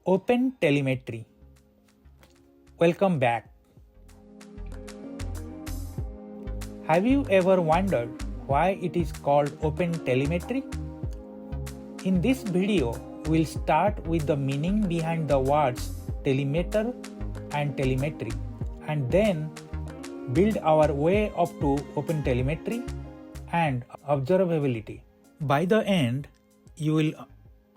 OpenTelemetry. Welcome back. Have you ever wondered why it is called OpenTelemetry? In this video, we'll start with the meaning behind the words telemeter and telemetry, and then build our way up to OpenTelemetry and observability. By the end, you will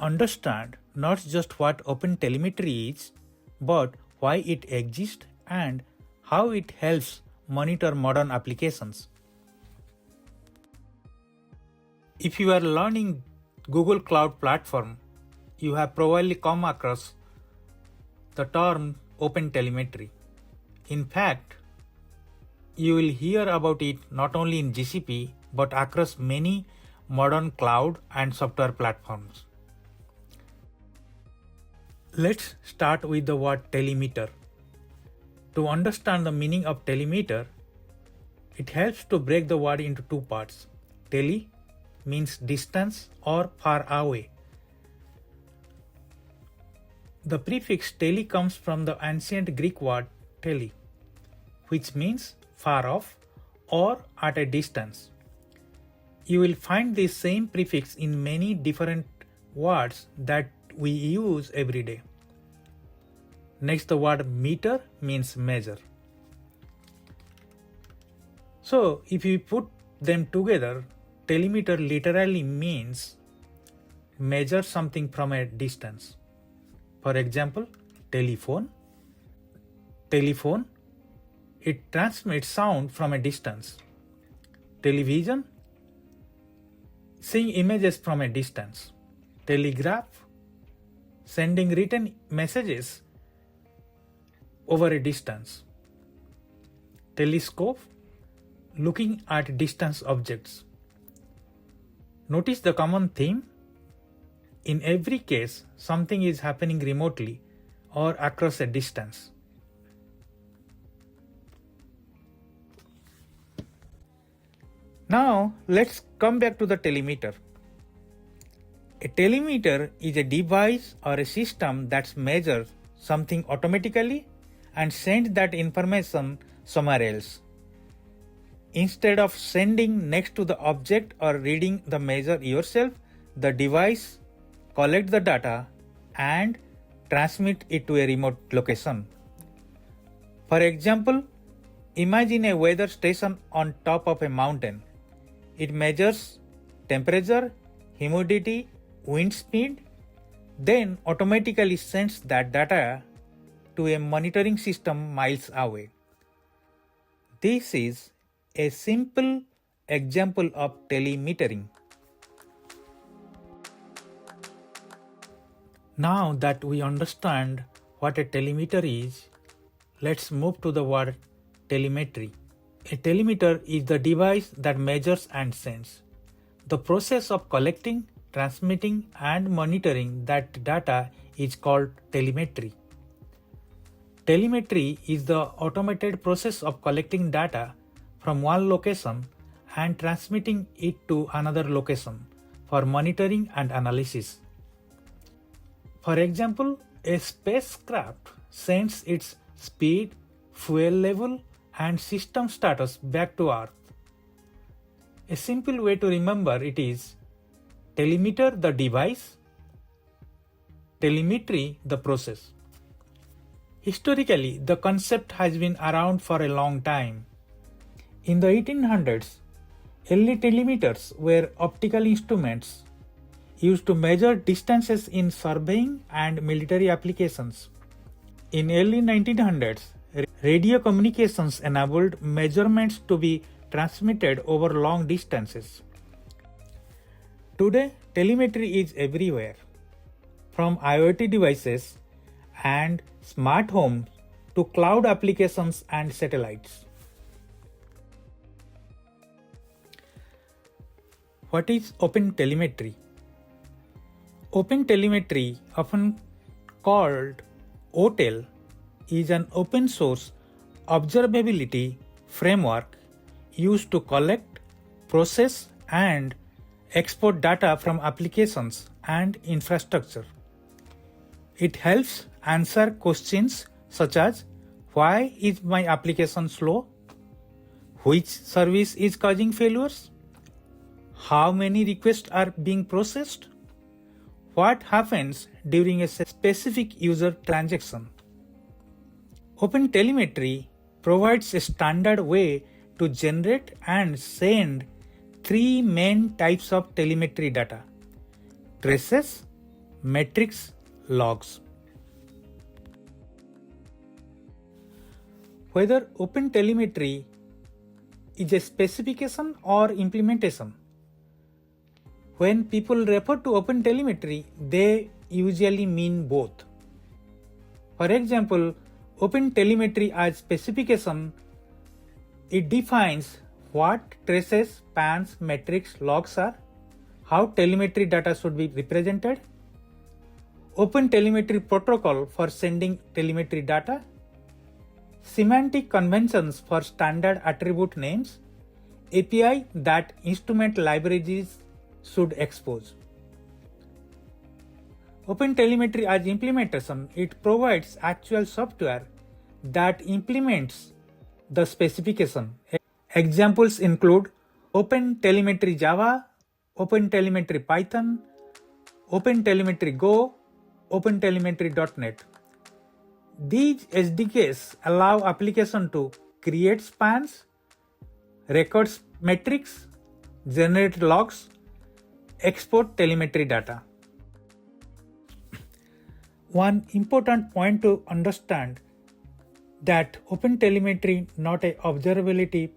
understand not just what OpenTelemetry is, but why it exists and how it helps monitor modern applications. If you are learning Google Cloud Platform, you have probably come across the term OpenTelemetry. In fact, you will hear about it not only in GCP but across many modern cloud and software platforms. Let's start with the word telemeter. To understand the meaning of telemeter, it helps to break the word into two parts. Tele means distance or far away. The prefix tele comes from the ancient Greek word tele, which means far off or at a distance. You will find this same prefix in many different words that we use every day. Next, the word meter means measure. So, if you put them together, telemeter literally means measure something from a distance. For example, telephone. Telephone, it transmits sound from a distance. Television, seeing images from a distance. Telegraph, sending written messages over a distance. Telescope, looking at distant objects. Notice the common theme? In every case, something is happening remotely or across a distance. Now, let's come back to the telemeter. A telemeter is a device or a system that measures something automatically and sends that information somewhere else. Instead of sending next to the object or reading the measure yourself, the device collects the data and transmits it to a remote location. For example, imagine a weather station on top of a mountain. It measures temperature, humidity, wind speed, then automatically sends that data to a monitoring system miles away. This is a simple example of telemetering. Now that we understand what a telemeter is, let's move to the word telemetry. A telemeter is the device that measures and sends. The process of collecting, transmitting, and monitoring that data is called telemetry. Telemetry is the automated process of collecting data from one location and transmitting it to another location for monitoring and analysis. For example, a spacecraft sends its speed, fuel level, and system status back to Earth. A simple way to remember it is telemeter the device, telemetry the process. Historically, the concept has been around for a long time. In the 1800s, early telemeters were optical instruments used to measure distances in surveying and military applications. In early 1900s, radio communications enabled measurements to be transmitted over long distances. Today, telemetry is everywhere, from IoT devices and smart homes to cloud applications and satellites. What is OpenTelemetry? OpenTelemetry, often called OTel, is an open source observability framework used to collect, process, and export data from applications and infrastructure. It helps answer questions such as why is my application slow? Which service is causing failures? How many requests are being processed? What happens during a specific user transaction? OpenTelemetry provides a standard way to generate and send three main types of telemetry data: traces, metrics, logs. Whether OpenTelemetry is a specification or implementation, when people refer to OpenTelemetry, they usually mean both. For example, OpenTelemetry as specification, it defines what traces, spans, metrics, logs are, how telemetry data should be represented, OpenTelemetry protocol for sending telemetry data, semantic conventions for standard attribute names, API that instrument libraries should expose. OpenTelemetry as implementation, it provides actual software that implements the specification. Examples include OpenTelemetry Java, OpenTelemetry Python, OpenTelemetry Go, OpenTelemetry.net. These SDKs allow application to create spans, records metrics, generate logs, export telemetry data. One important point to understand that OpenTelemetry not a observability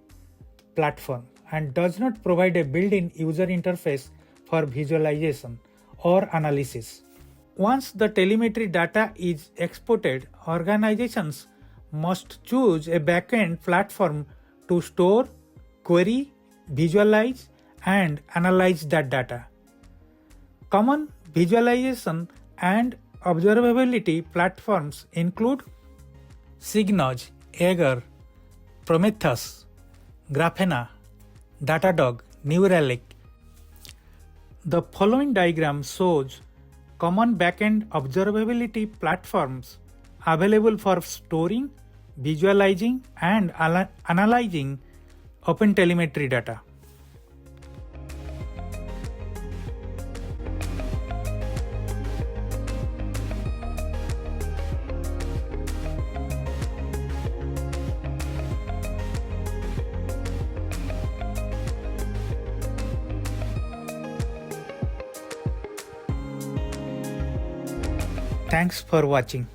platform and does not provide a built-in user interface for visualization or analysis. Once the telemetry data is exported, organizations must choose a backend platform to store, query, visualize, and analyze that data. Common visualization and observability platforms include Signoj, Jaeger, Prometheus, Grafana, Datadog, New Relic. The following diagram shows common backend observability platforms available for storing, visualizing, and analyzing OpenTelemetry data. Thanks for watching.